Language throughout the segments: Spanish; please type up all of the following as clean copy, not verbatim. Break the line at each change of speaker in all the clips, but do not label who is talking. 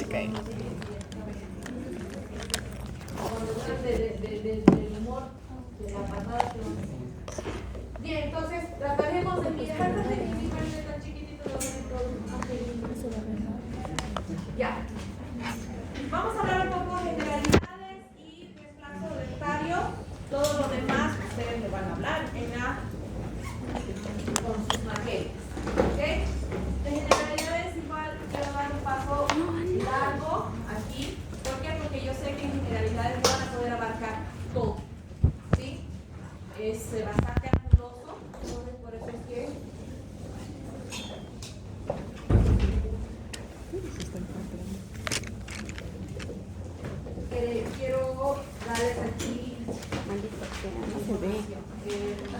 se cae.
Del humor de la patada que vamos a hacer. Bien, entonces trataremos de mirar tan chiquitito. Ya. Vamos a hablar un poco de generalidades y desplazo dentario. Todo lo demás ustedes me van a hablar con sus materias. ¿Ok? De generalidades igual quiero dar un paso largo aquí. ¿Por qué? Porque yo sé que en generalidades no van a poder abarcar todo. ¿Sí? Es bastante anguloso. Entonces por eso es que quiero darles aquí.
Maldito sea, no se ve.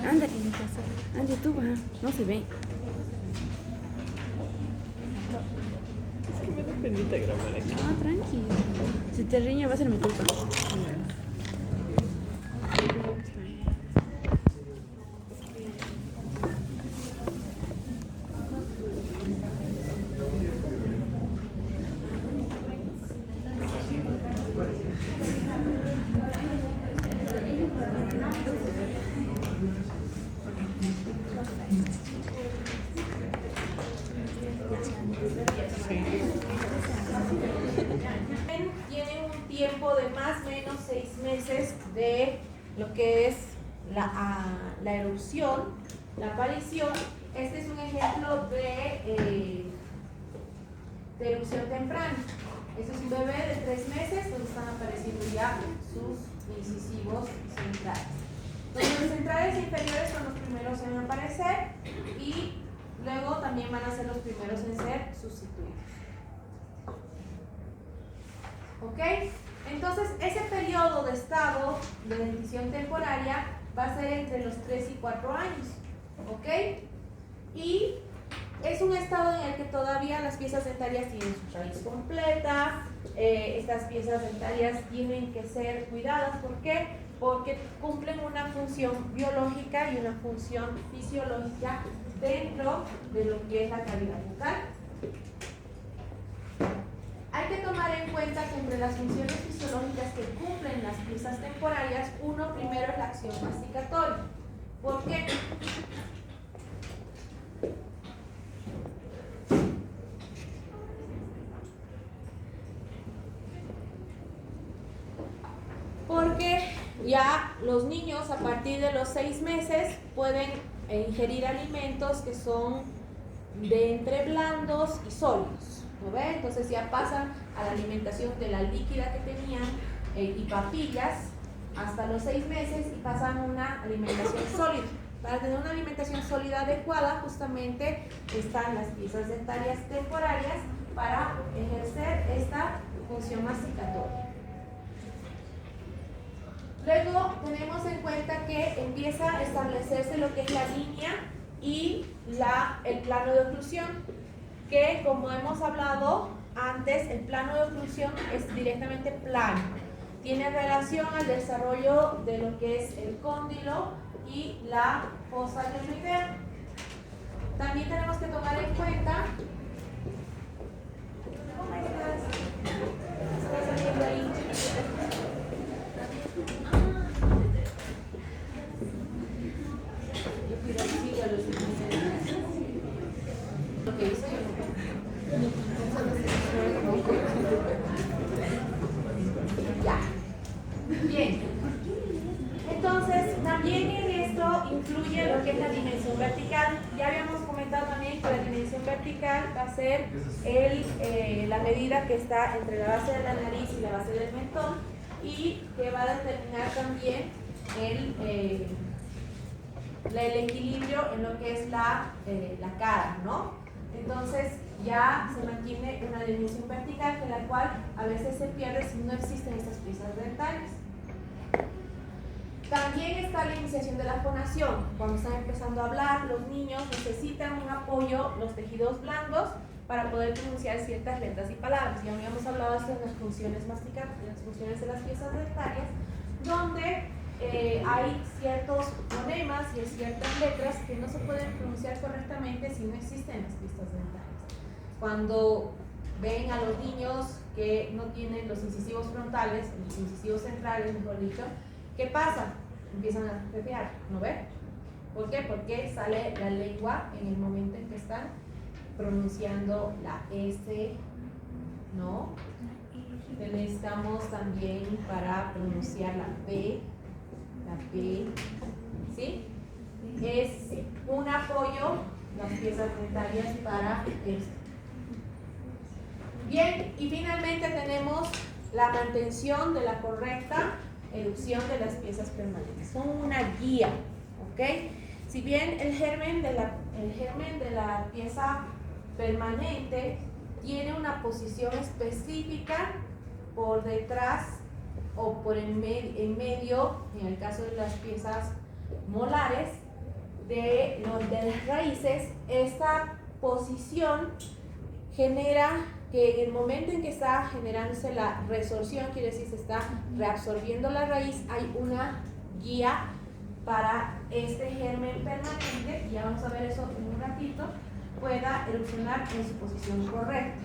Ándale, ande tú, va. No se ve. Es que me da penita grabar aquí. Ah, tranquilo. Si te riña va a ser mi culpa.
Tienen un tiempo de más o menos 6 meses de lo que es la erupción, la aparición. Este es un ejemplo de erupción temprana. Este es un bebé de 3 meses donde están apareciendo ya sus incisivos centrales. Entonces, los centrales inferiores son los primeros en aparecer y luego también van a ser los primeros en ser sustituidos. ¿Ok? Entonces, ese periodo de estado de dentición temporaria va a ser entre los 3 y 4 años. ¿Ok? Y es un estado en el que todavía las piezas dentarias tienen su raíz completa. Estas piezas dentarias tienen que ser cuidadas. ¿Por qué? Porque cumplen una función biológica y una función fisiológica dentro de lo que es la cavidad bucal. Hay que tomar en cuenta que entre las funciones fisiológicas que cumplen las piezas temporarias, uno primero es la acción masticatoria. ¿Por qué? Porque ya los niños a partir de los 6 meses pueden ingerir alimentos que son de entre blandos y sólidos. ¿No ve? Entonces ya pasan a la alimentación de la líquida que tenían y papillas hasta los 6 meses y pasan a una alimentación sólida. Para tener una alimentación sólida adecuada, justamente están las piezas dentarias temporarias para ejercer esta función masticatoria. Luego tenemos en cuenta que empieza a establecerse lo que es la línea y el plano de oclusión, que como hemos hablado antes, el plano de oclusión es directamente plano. Tiene relación al desarrollo de lo que es el cóndilo y la fosa glenoidea. También tenemos que tomar en cuenta. ¿Cómo estás? ¿Estás saliendo ahí? Yo pido auxilio a los niños. Lo que hizo yo. Ya. Bien. Entonces, también en esto influye lo que es la dimensión vertical. Ya habíamos comentado también que la dimensión vertical va a ser la medida que está entre la base de la nariz y la base del mentón y que va a determinar también el equilibrio en lo que es la cara, ¿no? Entonces ya se mantiene una dimensión vertical, que la cual a veces se pierde si no existen estas piezas dentales. También está la iniciación de la fonación. Cuando están empezando a hablar, los niños necesitan un apoyo, los tejidos blandos, para poder pronunciar ciertas letras y palabras. Ya habíamos hablado de las funciones masticatorias, las funciones de las piezas dentarias, donde hay ciertos fonemas y ciertas letras que no se pueden pronunciar correctamente si no existen las piezas dentarias. Cuando ven a los niños que no tienen los incisivos frontales, los incisivos centrales, mejor dicho, ¿qué pasa? Empiezan a pepear, ¿no ven? ¿Por qué? Porque sale la lengua en el momento en que están pronunciando la S, ¿no? Necesitamos también para pronunciar la P, ¿sí? Es un apoyo, las piezas dentarias para esto. Bien, y finalmente tenemos la mantención de la correcta erucción de las piezas permanentes. Son una guía, ¿ok? Si bien el germen de la pieza permanente tiene una posición específica por detrás o por en medio, en el caso de las piezas molares, de las raíces, esta posición genera que en el momento en que está generándose la resorción, quiere decir se está reabsorbiendo la raíz, hay una guía para este germen permanente, y ya vamos a ver eso en un ratito, pueda erupcionar en su posición correcta.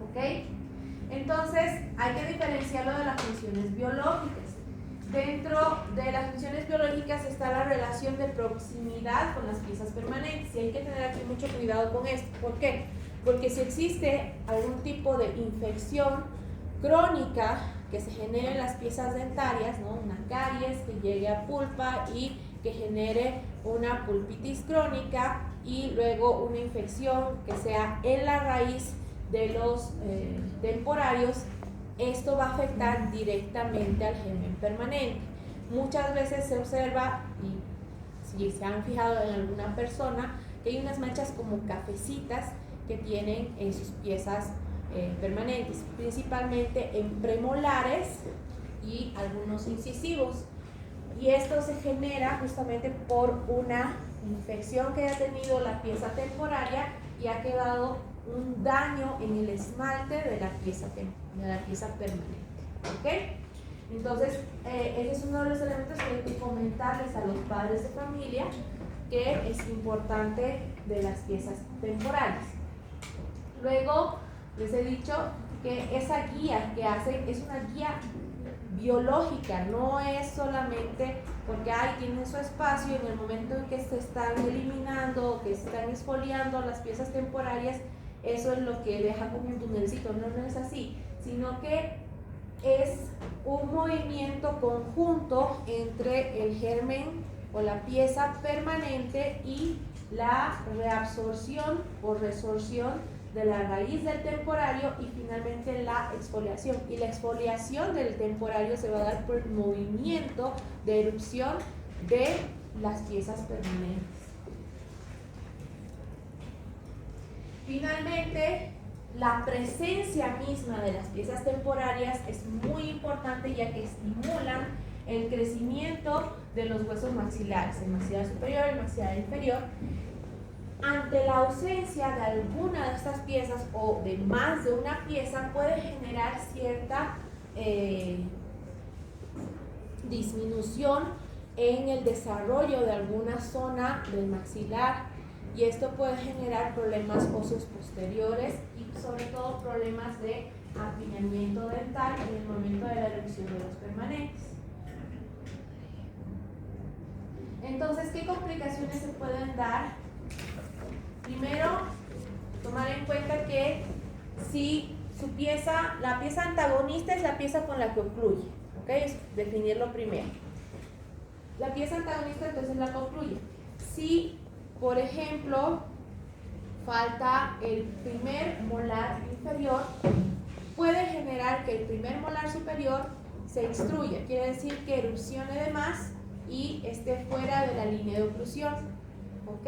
¿Ok? Entonces, hay que diferenciarlo de las funciones biológicas. Dentro de las funciones biológicas está la relación de proximidad con las piezas permanentes, y hay que tener aquí mucho cuidado con esto. ¿Por qué? Porque si existe algún tipo de infección crónica que se genere en las piezas dentarias, ¿no? Una caries que llegue a pulpa y que genere una pulpitis crónica, y luego una infección que sea en la raíz de los temporarios, esto va a afectar directamente al germen permanente. Muchas veces se observa, y si se han fijado en alguna persona, que hay unas manchas como cafecitas que tienen en sus piezas permanentes, principalmente en premolares y algunos incisivos. Y esto se genera justamente por una infección que ha tenido la pieza temporaria y ha quedado un daño en el esmalte de la pieza permanente. ¿Ok? Entonces, ese es uno de los elementos que hay que comentarles a los padres de familia, que es importante de las piezas temporales. Luego, les he dicho que esa guía que hacen es una guía biológica, no es solamente porque tienen su espacio, en el momento en que se están eliminando o que se están exfoliando las piezas temporarias, eso es lo que deja como un tunelcito. No es así, sino que es un movimiento conjunto entre el germen o la pieza permanente y la reabsorción o resorción de la raíz del temporario, y finalmente la exfoliación. Y la exfoliación del temporario se va a dar por el movimiento de erupción de las piezas permanentes. Finalmente, la presencia misma de las piezas temporarias es muy importante, ya que estimulan el crecimiento de los huesos maxilares, el maxilar superior y el maxilar inferior. Ante la ausencia de alguna de estas piezas o de más de una pieza, puede generar cierta disminución en el desarrollo de alguna zona del maxilar, y esto puede generar problemas óseos posteriores y sobre todo problemas de apiñamiento dental en el momento de la erupción de los permanentes. Entonces, ¿qué complicaciones se pueden dar? Primero, tomar en cuenta que si la pieza antagonista es la pieza con la que ocluye, ¿ok? Es definirlo primero. La pieza antagonista entonces es la que ocluye. Si, por ejemplo, falta el primer molar inferior, puede generar que el primer molar superior se extruya, quiere decir que erupcione de más y esté fuera de la línea de oclusión, ¿ok?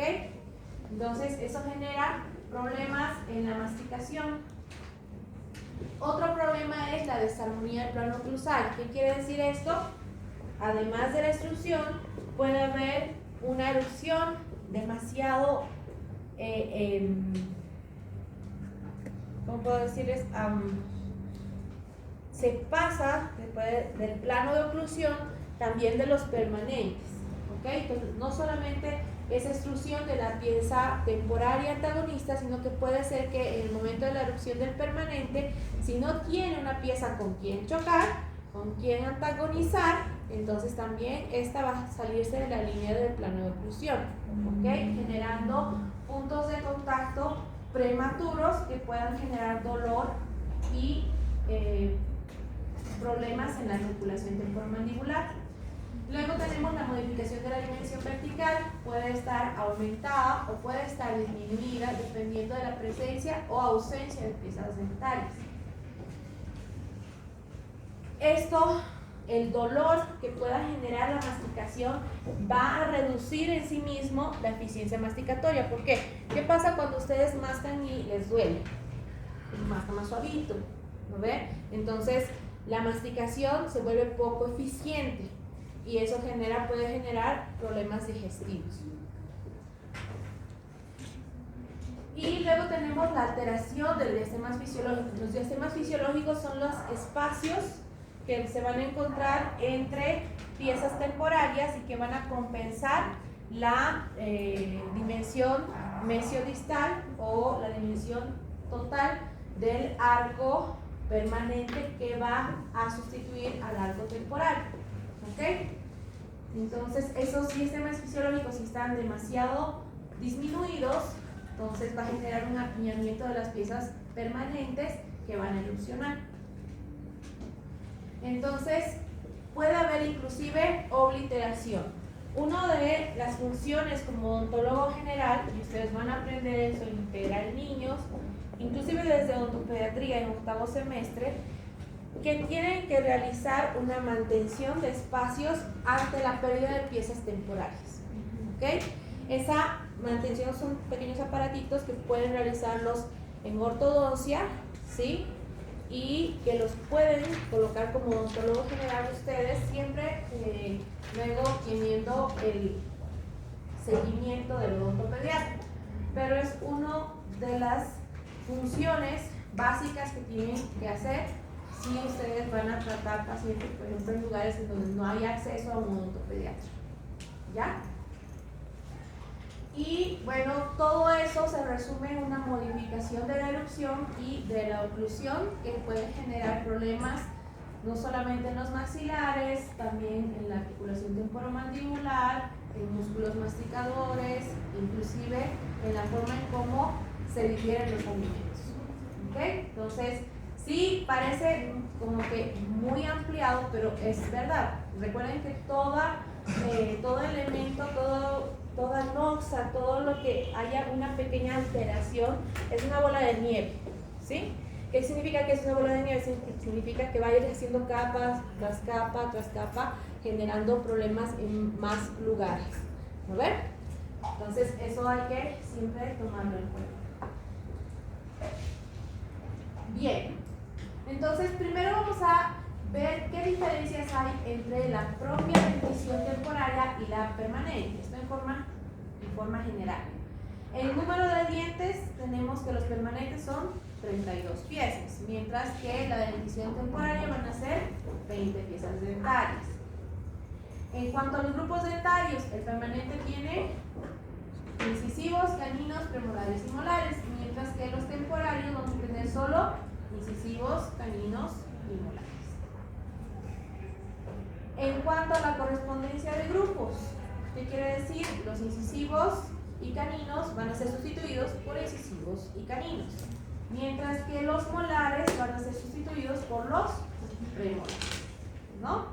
Entonces, eso genera problemas en la masticación. Otro problema es la desarmonía del plano oclusal. ¿Qué quiere decir esto? Además de la extrusión, puede haber una erupción demasiado, ¿cómo puedo decirles? Se pasa después del plano de oclusión también de los permanentes, ¿ok? Entonces, no solamente esa extrusión de la pieza temporaria antagonista, sino que puede ser que en el momento de la erupción del permanente, si no tiene una pieza con quien chocar, con quien antagonizar, entonces también esta va a salirse de la línea del plano de oclusión, ¿ok? Generando puntos de contacto prematuros que puedan generar dolor y problemas en la articulación temporomandibular. Luego tenemos la modificación de la dimensión vertical, puede estar aumentada o puede estar disminuida dependiendo de la presencia o ausencia de piezas dentales. Esto, el dolor que pueda generar la masticación va a reducir en sí mismo la eficiencia masticatoria. ¿Por qué? ¿Qué pasa cuando ustedes mascan y les duele? Mascan más suavito, ¿no ve? Entonces la masticación se vuelve poco eficiente y eso puede generar problemas digestivos. Y luego tenemos la alteración de diastemas fisiológicos. Los diastemas fisiológicos son los espacios que se van a encontrar entre piezas temporarias y que van a compensar la dimensión mesiodistal o la dimensión total del arco permanente que va a sustituir al arco temporal. ¿Ok? Entonces, esos sistemas fisiológicos, si están demasiado disminuidos, entonces va a generar un apiñamiento de las piezas permanentes que van a erupcionar. Entonces, puede haber inclusive obliteración. Una de las funciones como odontólogo general, y ustedes van a aprender eso, integrar niños, inclusive desde odontopediatría en octavo semestre, que tienen que realizar una mantención de espacios ante la pérdida de piezas temporales. ¿Ok? Esa mantención son pequeños aparatitos que pueden realizarlos en ortodoncia, ¿sí? Y que los pueden colocar como odontólogo general ustedes, siempre luego teniendo el seguimiento del odontopediatra. Pero es una de las funciones básicas que tienen que hacer si ustedes van a tratar pacientes, por ejemplo, en lugares en donde no hay acceso a un odontopediatra. ¿Ya? Y bueno, todo eso se resume en una modificación de la erupción y de la oclusión que puede generar problemas no solamente en los maxilares, también en la articulación temporomandibular, en músculos masticadores, inclusive en la forma en cómo se digieren los alimentos. ¿Ok? Entonces, sí parece como que muy ampliado, pero es verdad. Recuerden que todo elemento, toda noxa, todo lo que haya una pequeña alteración es una bola de nieve, ¿sí? ¿Qué significa que es una bola de nieve? Significa que va a ir haciendo capa tras capa tras capa, generando problemas en más lugares. ¿No ven? Entonces, eso hay que siempre tomarlo en cuenta. Bien, entonces primero vamos a ver qué diferencias hay entre la propia dentición temporaria y la permanente. Esto en forma general. El número de dientes, tenemos que los permanentes son 32 piezas, mientras que la dentición temporaria van a ser 20 piezas dentarias. En cuanto a los grupos dentarios, el permanente tiene incisivos, caninos, premolares y molares, mientras que los temporarios vamos a tener solo incisivos, caninos y molares. En cuanto a la correspondencia de grupos, ¿qué quiere decir? Los incisivos y caninos van a ser sustituidos por incisivos y caninos, mientras que los molares van a ser sustituidos por los premolares, ¿no?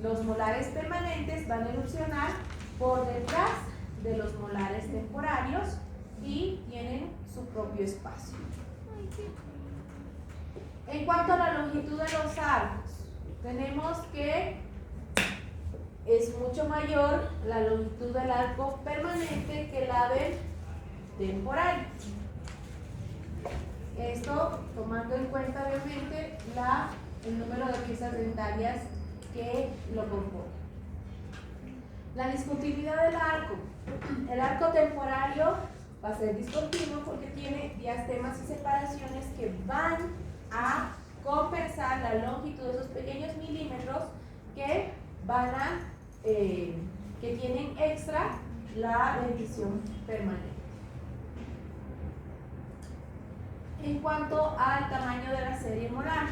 Los molares permanentes van a erupcionar por detrás de los molares temporarios y tienen su propio espacio. En cuanto a la longitud de los arcos, tenemos que es mucho mayor la longitud del arco permanente que la del temporal. Esto tomando en cuenta obviamente el número de piezas dentarias que lo componen. La discontinuidad del arco. El arco temporario va a ser discontinuo porque tiene diastemas y separaciones que van a compensar la longitud de esos pequeños milímetros que van a que tienen extra la dentición permanente. En cuanto al tamaño de la serie molar,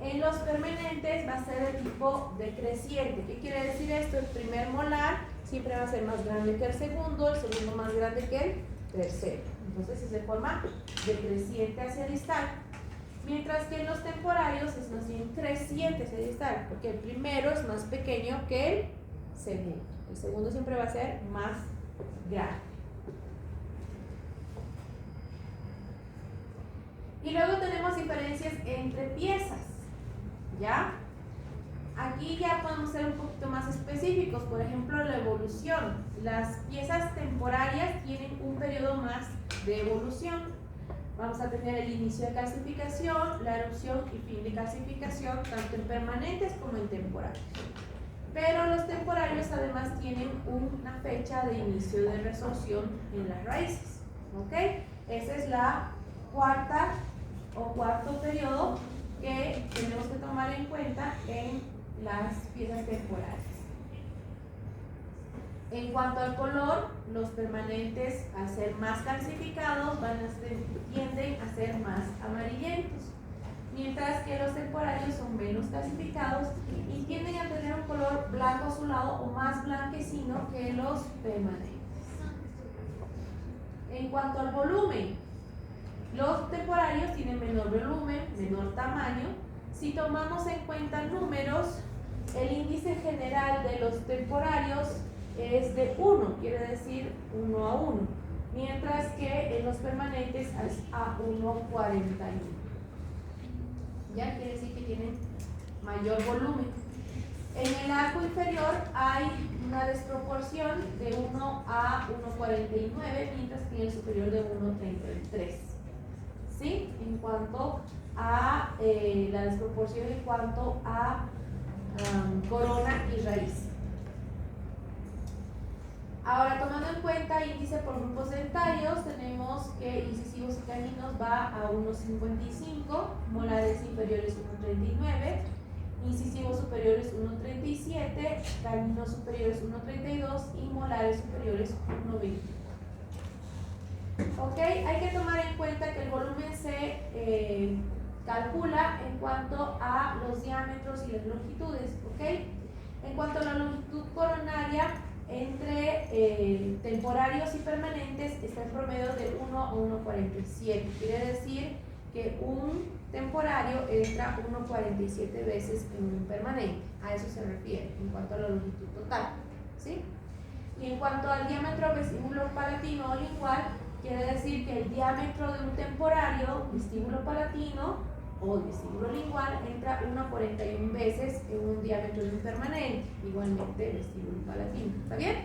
en los permanentes va a ser de tipo decreciente. ¿Qué quiere decir esto? El primer molar siempre va a ser más grande que el segundo más grande que el tercero. Entonces es de forma decreciente hacia distal. Mientras que en los temporarios es más bien creciente hacia distal, porque el primero es más pequeño que el segundo. El segundo siempre va a ser más grande. Y luego tenemos diferencias entre piezas, ¿ya? Aquí ya podemos ser un poquito más específicos. Por ejemplo, la evolución. Las piezas temporarias tienen un periodo más de evolución. Vamos a tener el inicio de calcificación, la erupción y fin de calcificación, tanto en permanentes como en temporarios. Pero los temporarios además tienen una fecha de inicio de resorción en las raíces. ¿Ok? Esa es la cuarto periodo que tenemos que tomar en cuenta en las piezas temporales. En cuanto al color, los permanentes, al ser más calcificados, tienden a ser más amarillentos, mientras que los temporarios son menos calcificados y tienden a tener un color blanco azulado o más blanquecino que los permanentes. En cuanto al volumen, los temporarios tienen menor volumen, menor tamaño. Si tomamos en cuenta números, el índice general de los temporarios es de 1, quiere decir 1 a 1, mientras que en los permanentes es a 1,41. Ya quiere decir que tienen mayor volumen. En el arco inferior hay una desproporción de 1 a 1,49, mientras que en el superior de 1,33. ¿Sí? En cuanto a la desproporción en cuanto a corona y raíz. Ahora, tomando en cuenta índice por grupos dentarios, tenemos que incisivos y caninos va a 1,55, molares inferiores 1,39, incisivos superiores 1,37, caninos superiores 1,32 y molares superiores 1,20. Ok, hay que tomar en cuenta que el volumen se calcula en cuanto a los diámetros y las longitudes. Ok, en cuanto a la longitud coronaria, entre temporarios y permanentes está en promedio de 1 a 1,47. Quiere decir que un temporario entra 1,47 veces en un permanente. A eso se refiere en cuanto a la longitud total. ¿Sí? Y en cuanto al diámetro vestíbulo palatino o lingual, quiere decir que el diámetro de un temporario, vestíbulo palatino o vestíbulo lingual, entra 1,41 veces en un diámetro de un permanente, igualmente vestíbulo palatino. ¿Está bien?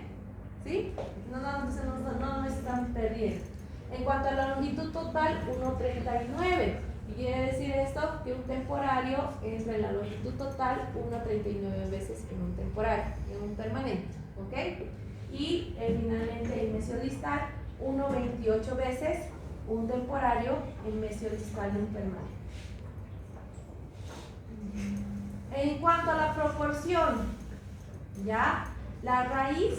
¿Sí? No me están perdiendo. En cuanto a la longitud total, 1,39. ¿Y quiere decir esto? Que un temporario entra en la longitud total 1,39 veces en un temporario, en un permanente. ¿Ok? Y finalmente el mesiodistal, 1,28 veces un temporario en mesiodistal de un permanente. En cuanto a la proporción, ya la raíz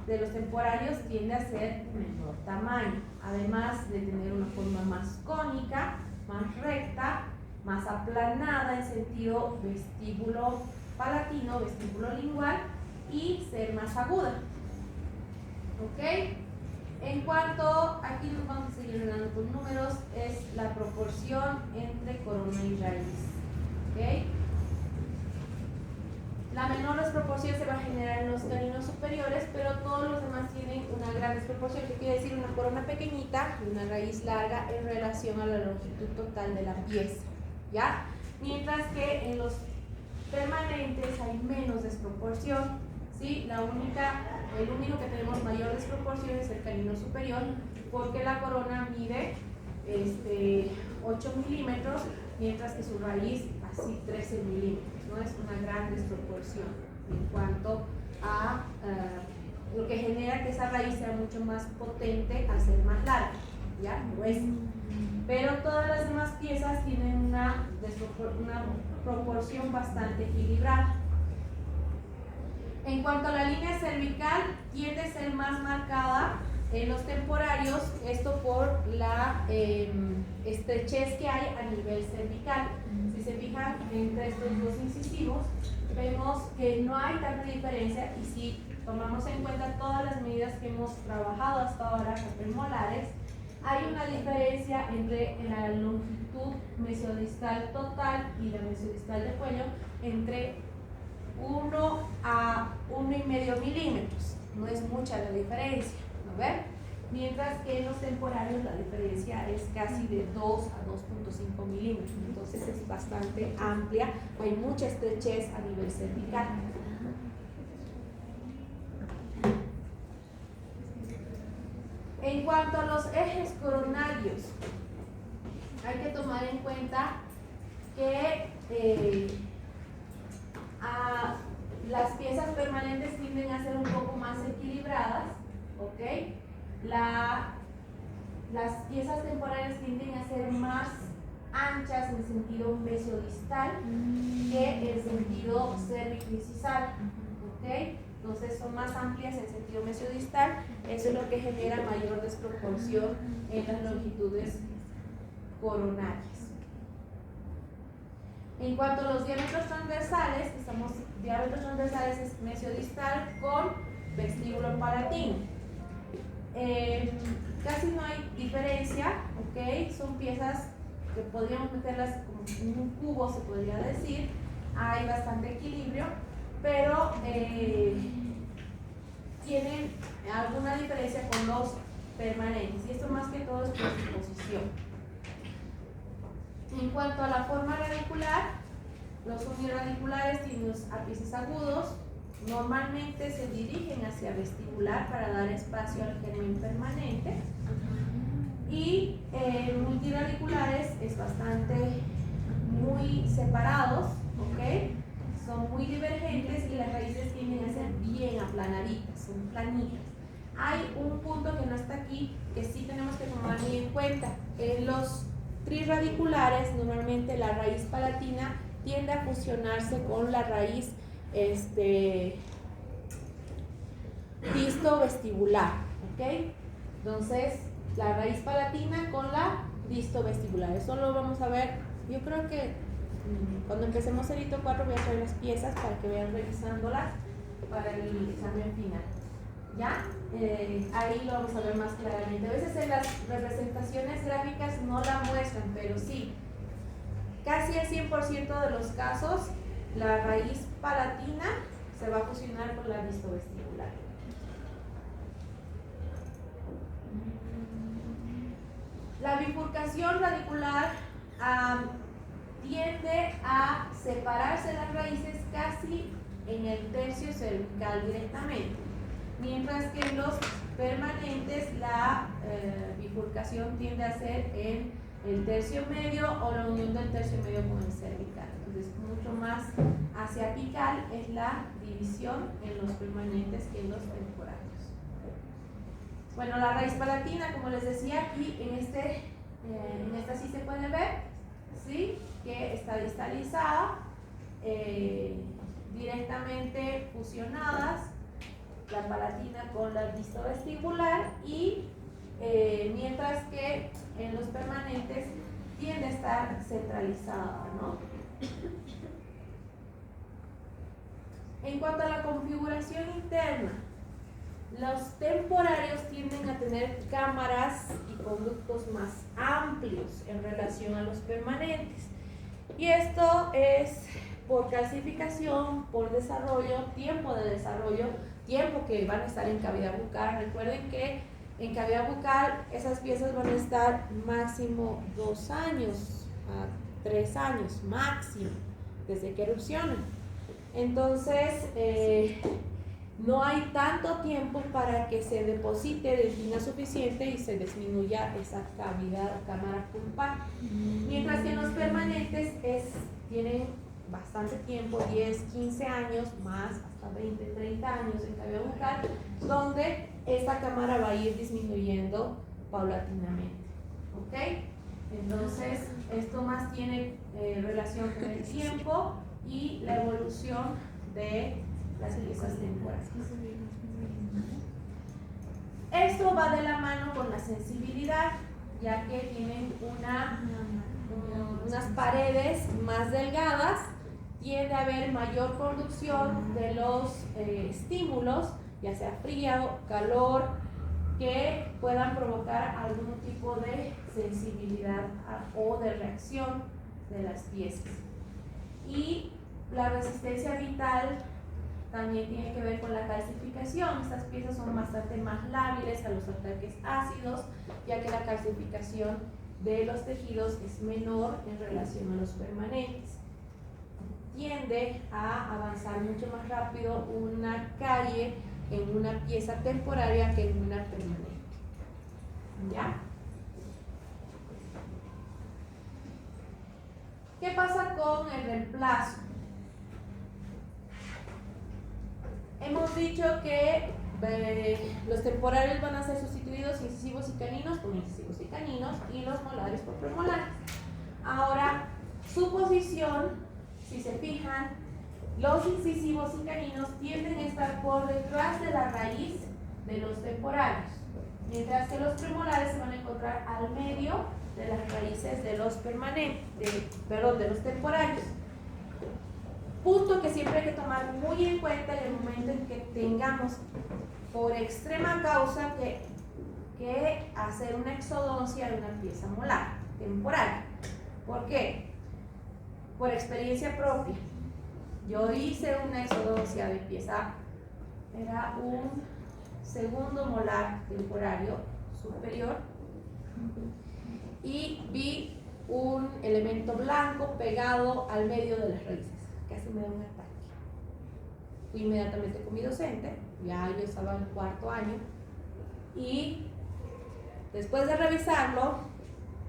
de los temporarios tiende a ser de menor tamaño, además de tener una forma más cónica, más recta, más aplanada en sentido vestíbulo palatino, vestíbulo lingual, y ser más aguda. ¿Ok? En cuanto, aquí nos vamos a seguir dando con números, es la proporción entre corona y raíz. ¿Ok? La menor desproporción se va a generar en los caninos superiores, pero todos los demás tienen una gran desproporción, que quiere decir una corona pequeñita y una raíz larga en relación a la longitud total de la pieza, ¿ya? Mientras que en los permanentes hay menos desproporción, ¿sí? El único que tenemos mayor desproporción es el canino superior, porque la corona mide 8 milímetros, mientras que su raíz así 13 milímetros. No es una gran desproporción en cuanto a lo que genera que esa raíz sea mucho más potente al ser más larga, ¿ya? Gruesa. Pero todas las demás piezas tienen una proporción bastante equilibrada. En cuanto a la línea cervical, tiende a ser más marcada en los temporarios, esto por la estrechez que hay a nivel cervical. Si se fijan entre estos dos incisivos, vemos que no hay tanta diferencia, y si tomamos en cuenta todas las medidas que hemos trabajado hasta ahora, premolares, hay una diferencia entre la longitud mesodistal total y la mesodistal de cuello entre 1 a 1,5 milímetros. No es mucha la diferencia, ¿no ven? Mientras que en los temporarios la diferencia es casi de 2 a 2,5 milímetros. Entonces es bastante amplia, hay mucha estrechez a nivel cervical. En cuanto a los ejes coronarios, hay que tomar en cuenta que las piezas permanentes tienden a ser un poco más equilibradas, ¿ok? Las piezas temporales tienden a ser más anchas en sentido mesodistal que en sentido cervicoincisional, ¿ok? Entonces son más amplias en sentido mesodistal, eso es lo que genera mayor desproporción en las longitudes coronarias. En cuanto a los diámetros transversales, diámetros transversales es mesodistal con vestíbulo palatino. Casi no hay diferencia, ¿ok? Son piezas que podríamos meterlas como en un cubo, se podría decir. Hay bastante equilibrio, pero tienen alguna diferencia con los permanentes, y esto más que todo es por su posición. En cuanto a la forma radicular, los unirradiculares tienen los ápices agudos, normalmente se dirigen hacia vestibular para dar espacio al germen permanente, y multiradiculares es bastante muy separados, ¿ok? Son muy divergentes y las raíces tienden a ser bien aplanaditas, son planitas. Hay un punto que no está aquí que sí tenemos que tomar muy en cuenta. En los trirradiculares, normalmente la raíz palatina tiende a fusionarse con la raíz distovestibular, ¿ok? Entonces, la raíz palatina con la distovestibular. Eso lo vamos a ver, yo creo que cuando empecemos el hito 4 voy a traer las piezas para que vayan revisándolas para el examen final. ¿Ya? Ahí lo vamos a ver más claramente. A veces en las representaciones gráficas no la muestran, pero sí, casi el 100% de los casos la raíz palatina se va a fusionar con la distovestibular. La bifurcación radicular tiende a separarse las raíces casi en el tercio cervical directamente, mientras que en los permanentes la bifurcación tiende a ser en el tercio medio o la unión del tercio medio con el cervical. Entonces, mucho más hacia apical es la división en los permanentes que en los temporarios. Bueno, la raíz palatina, como les decía, aquí en esta sí se puede ver, ¿sí? Que está distalizada, directamente fusionadas, la palatina con la distovestibular, y mientras que en los permanentes tiende a estar centralizada, ¿no? En cuanto a la configuración interna, los temporarios tienden a tener cámaras y conductos más amplios en relación a los permanentes, y esto es por calcificación, por desarrollo, tiempo de desarrollo, tiempo que van a estar en cavidad bucal. Recuerden que en cavidad bucal esas piezas van a estar máximo 2 años a 3 años máximo desde que erupcionan. Entonces no hay tanto tiempo para que se deposite dentina suficiente y se disminuya esa cavidad o cámara pulpar, mientras que en los permanentes tienen bastante tiempo, 10, 15 años más, hasta 20, 30 años en cavidad bucal, donde esta cámara va a ir disminuyendo paulatinamente, ¿ok? Entonces, esto más tiene relación con el tiempo y la evolución de las piezas temporales. Esto va de la mano con la sensibilidad, ya que tienen unas paredes más delgadas, tiende a haber mayor conducción de los estímulos, ya sea frío, calor, que puedan provocar algún tipo de sensibilidad o de reacción de las piezas. Y la resistencia vital también tiene que ver con la calcificación. Estas piezas son bastante más lábiles a los ataques ácidos, ya que la calcificación de los tejidos es menor en relación a los permanentes. Tiende a avanzar mucho más rápido una calle en una pieza temporaria que en una permanente. ¿Ya? ¿Qué pasa con el reemplazo? Hemos dicho que los temporarios van a ser sustituidos incisivos y caninos por incisivos y caninos y los molares por premolares. Ahora, su posición, si se fijan, los incisivos y caninos tienden a estar por detrás de la raíz de los temporarios, mientras que los premolares se van a encontrar al medio de las raíces de los de los temporarios. Punto que siempre hay que tomar muy en cuenta en el momento en que tengamos por extrema causa que hacer una exodoncia de una pieza molar temporal. ¿Por qué? Por experiencia propia. Yo hice una exodoncia de pieza, era un segundo molar temporario superior, y vi un elemento blanco pegado al medio de las raíces. Casi me da un ataque. Fui inmediatamente con mi docente, ya yo estaba en cuarto año, y después de revisarlo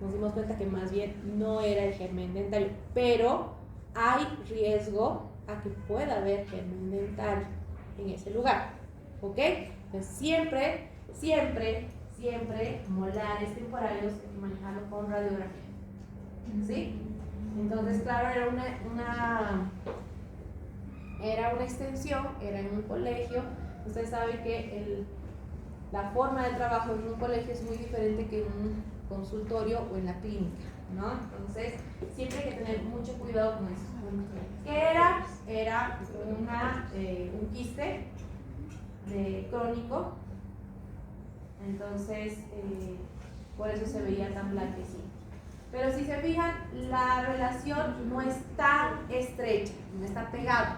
nos dimos cuenta que más bien no era el germen dentario, pero hay riesgo a que pueda haber germen dentario en ese lugar, ¿ok? Entonces siempre molares temporarios hay que manejarlo con radiografía, ¿sí? Entonces, claro, era una extensión, era en un colegio. Ustedes saben que la forma de trabajo en un colegio es muy diferente que en un consultorio o en la clínica, ¿no? Entonces, siempre hay que tener mucho cuidado con eso. ¿Qué era? Era un quiste crónico. Entonces, por eso se veía tan blanquecino. Pero si se fijan, la relación no es tan estrecha, no está pegado,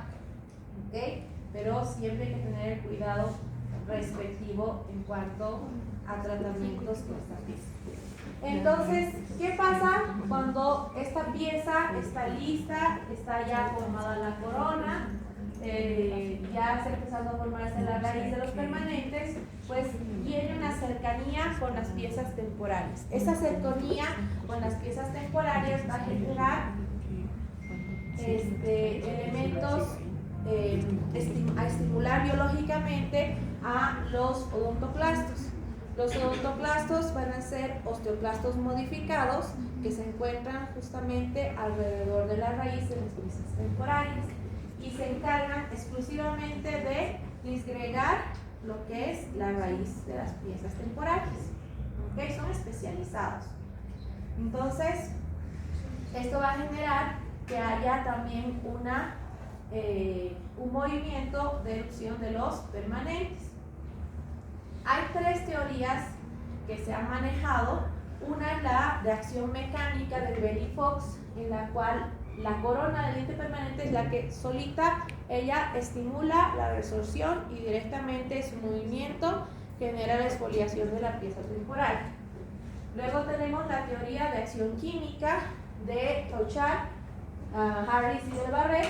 ¿ok? Pero siempre hay que tener el cuidado respectivo en cuanto a tratamientos con esta pieza. Entonces, ¿qué pasa cuando esta pieza está lista, está ya formada la corona, ya está empezando a formarse la raíz de los permanentes? Pues viene una cercanía con las piezas temporales. Esa cercanía con las piezas temporales va a generar elementos a estimular biológicamente a los odontoclastos. Los odontoclastos van a ser osteoclastos modificados que se encuentran justamente alrededor de la raíz de las piezas temporales y se encargan exclusivamente de disgregar lo que es la raíz de las piezas temporales. ¿Okay? Son especializados. Entonces, esto va a generar que haya también un movimiento de erupción de los permanentes. Hay tres teorías que se han manejado. Una es la de acción mecánica de Bell y Fox, en la cual la corona del diente permanente es la que solita ella estimula la resorción y directamente su movimiento genera la exfoliación de la pieza temporal. Luego tenemos la teoría de acción química de Touchard, Harris y Del Barret,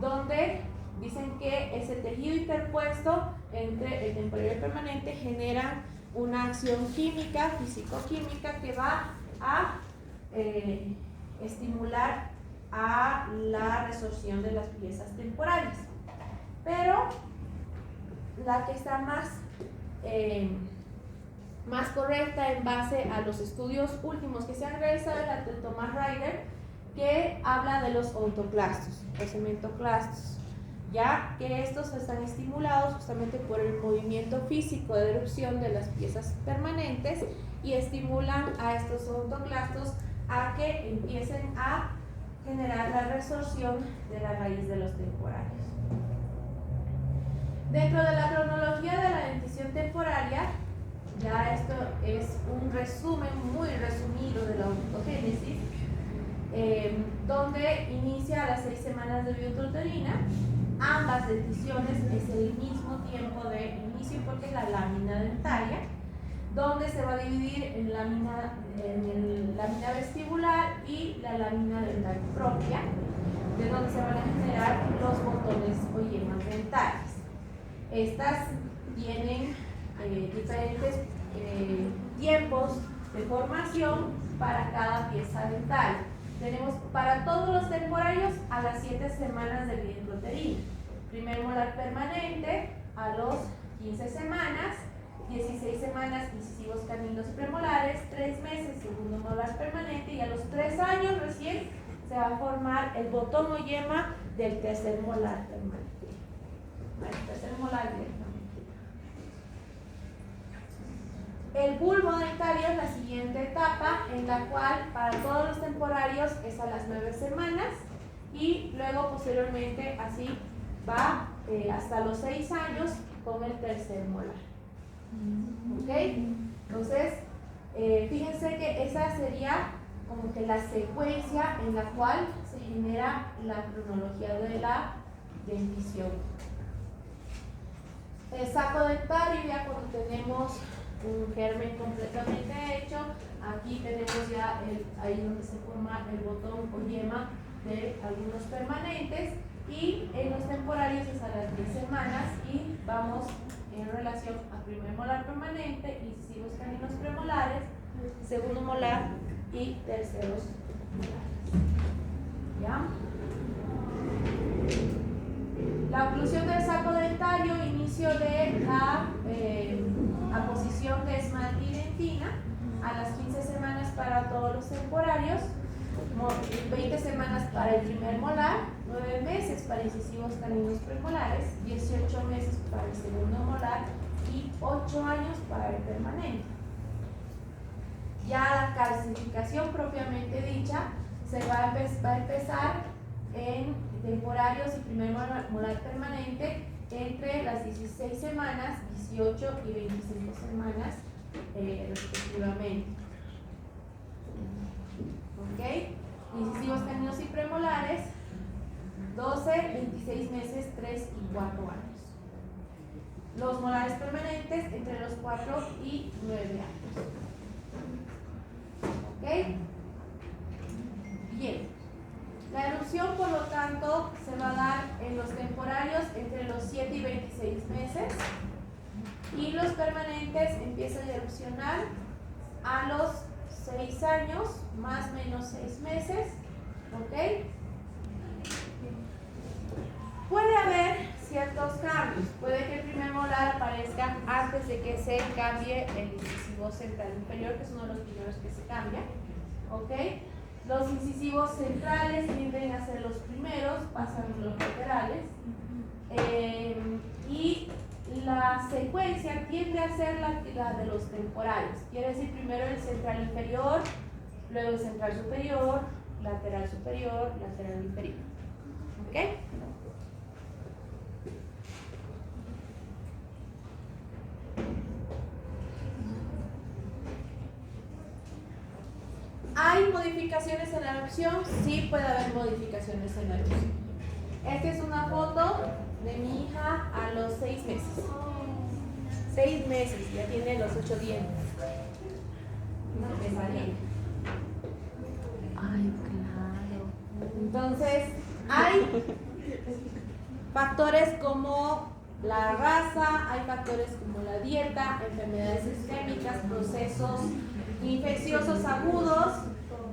donde dicen que ese tejido interpuesto entre el temporal y el permanente genera una acción química, físico-química, que va a estimular a la resorción de las piezas temporales. Pero la que está más correcta en base a los estudios últimos que se han realizado es la de Thomas Ryder, que habla de los odontoclastos, los cementoclastos, ya que estos están estimulados justamente por el movimiento físico de erupción de las piezas permanentes y estimulan a estos odontoclastos a que empiecen a generar la resorción de la raíz de los temporarios. Dentro de la cronología de la dentición temporaria, ya esto es un resumen muy resumido de la odontogénesis, donde inicia a las 6 semanas de vida intrauterina. Ambas denticiones es el mismo tiempo de inicio porque es la lámina dentaria, donde se va a dividir en lámina vestibular y la lámina dental propia, de donde se van a generar los botones o yemas dentales. Estas tienen diferentes tiempos de formación para cada pieza dental. Tenemos para todos los temporarios a las 7 semanas de vida intrauterina. Primer molar permanente a los 15 semanas, 16 semanas incisivos caninos premolares, 3 meses segundo molar permanente y a los 3 años recién se va a formar el botón o yema del tercer molar permanente. El tercer molar directamente. El bulbo dentario es la siguiente etapa en la cual para todos los temporarios es a las 9 semanas y luego posteriormente así va hasta los 6 años con el tercer molar. ¿Ok? Entonces, fíjense que esa sería como que la secuencia en la cual se genera la cronología de la dentición. El saco dentario, ya cuando tenemos un germen completamente hecho, aquí tenemos ya ahí donde se forma el botón o yema de algunos permanentes, y en los temporarios es a las 10 semanas y vamos en relación a primer molar permanente, incisivos caninos premolares, segundo molar y terceros molares. ¿Ya? La oclusión del saco dentario, inicio de la aposición de esmalte y dentina a las 15 semanas para todos los temporarios, 20 semanas para el primer molar, 9 meses para incisivos caninos premolares, 18 meses para el segundo molar y 8 años para el permanente. Ya la calcificación propiamente dicha se va a empezar en temporarios y primer molar permanente entre las 16 semanas, 18 y 25 semanas respectivamente. ¿Ok? Incisivos caninos y premolares, 12, 26 meses, 3 y 4 años. Los molares permanentes entre los 4 y 9 años. ¿Ok? Bien. La erupción, por lo tanto, se va a dar en los temporarios entre los 7 y 26 meses y los permanentes empiezan a erupcionar a los 6 años, más o menos 6 meses. ¿Ok? Puede haber ciertos cambios. Puede que el primer molar aparezca antes de que se cambie el incisivo central inferior, que es uno de los primeros que se cambia. ¿Ok? Los incisivos centrales tienden a ser los primeros, pasan los laterales. Y la secuencia tiende a ser la de los temporales. Quiere decir primero el central inferior, luego el central superior, lateral inferior. ¿Ok? ¿Hay modificaciones en la erupción? Sí, puede haber modificaciones en la erupción. Esta es una foto de mi hija a los 6 meses. 6 meses, ya tiene los 8 dientes.
Ay, claro.
Entonces, hay factores como la raza, hay factores como la dieta, enfermedades sistémicas, procesos infecciosos agudos,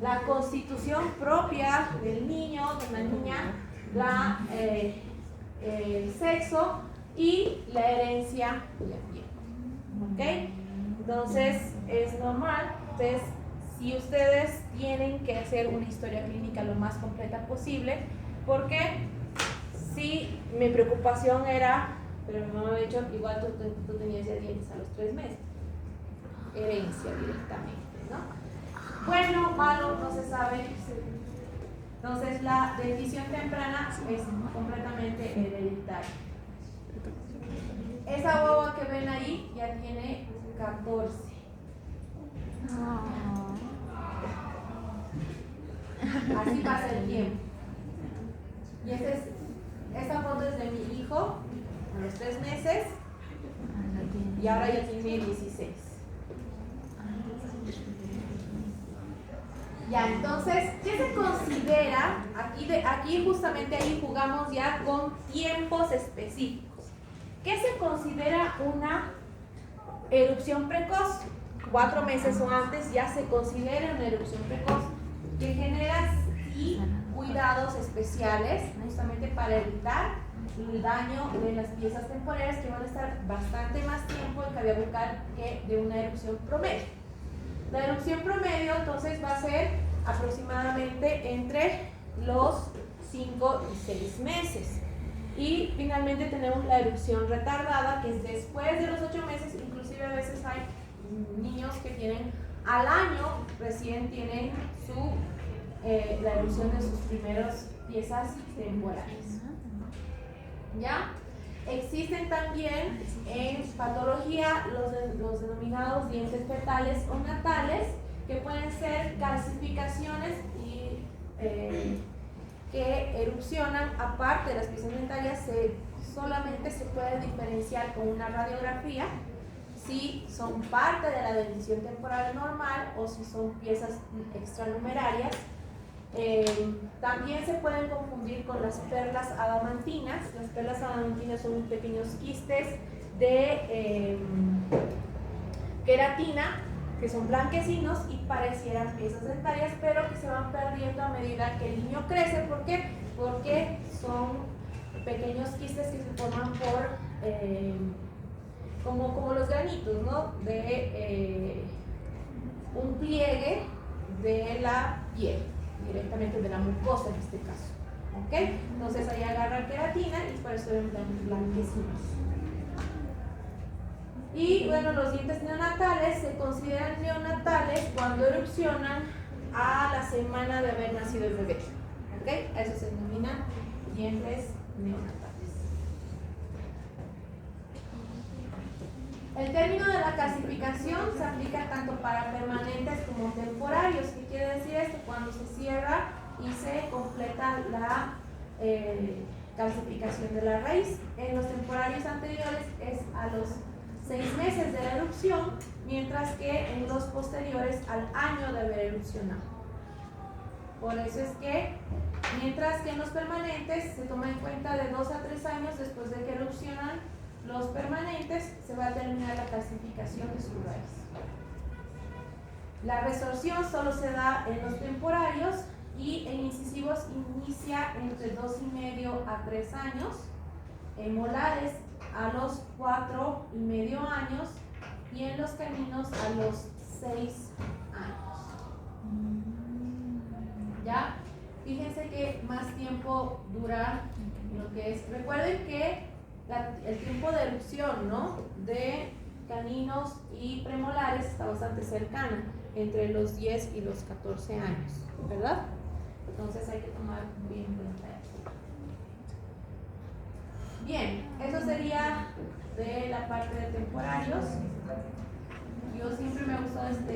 la constitución propia del niño, de la niña, el sexo y la herencia de la piel. ¿Ok? Entonces, es normal. Entonces, si ustedes tienen que hacer una historia clínica lo más completa posible, porque sí, mi preocupación era, pero mi mamá me ha dicho, igual tú tenías ya dientes a los 3 meses. Herencia directamente, ¿no? Bueno, malo, no se sabe. Entonces la dentición temprana es completamente hereditaria. Esa guagua que ven ahí ya tiene 14. Así pasa el tiempo. Y esta foto es de mi hijo a los 3 meses y ahora ya tiene 16. Ya, entonces, ¿qué se considera? Aquí justamente ahí jugamos ya con tiempos específicos. ¿Qué se considera una erupción precoz? 4 meses o antes ya se considera una erupción precoz que genera sí cuidados especiales justamente para evitar el daño de las piezas temporales que van a estar bastante más tiempo en cavidad bucal que de una erupción promedio. La erupción promedio entonces va a ser aproximadamente entre los 5 y 6 meses. Y finalmente tenemos la erupción retardada, que es después de los 8 meses, inclusive a veces hay niños que tienen al año, recién tienen la erupción de sus primeras piezas temporales. ¿Ya? Existen también en patología los denominados dientes fetales o natales, que pueden ser calcificaciones y que erupcionan aparte de las piezas dentarias. Solamente se puede diferenciar con una radiografía si son parte de la dentición temporal normal o si son piezas extranumerarias. También se pueden confundir con las perlas adamantinas. Las perlas adamantinas son pequeños quistes de queratina que son blanquecinos y parecieran piezas dentarias, pero que se van perdiendo a medida que el niño crece. ¿Por qué? Porque son pequeños quistes que se forman por como los granitos, ¿no? De un pliegue de la piel, directamente de la mucosa en este caso. ¿Ok? Entonces ahí agarran queratina y por eso ven blanquecinos. Y bueno, los dientes neonatales se consideran neonatales cuando erupcionan a la semana de haber nacido el bebé. ¿Ok? A eso se denominan dientes neonatales. El término de la calcificación se aplica tanto para permanentes como temporarios. ¿Qué quiere decir esto? Cuando se cierra y se completa la calcificación de la raíz. En los temporarios anteriores es a los 6 meses de la erupción, mientras que en los posteriores al año de haber erupcionado. Por eso es que, mientras que en los permanentes se toma en cuenta de 2 a 3 años después de que erupcionan los permanentes, se va a terminar la calcificación de su raíz. La resorción solo se da en los temporarios y en incisivos inicia entre 2,5 a 3 años, en molares a los 4,5 años y en los caninos a los 6 años. ¿Ya? Fíjense que más tiempo dura lo que es. Recuerden que el tiempo de erupción, ¿no?, de caninos y premolares está bastante cercana, entre los 10 y los 14 años, ¿verdad? Entonces hay que tomar bien en cuenta eso. Bien, eso sería de la parte de temporarios. Yo siempre me ha gustado esta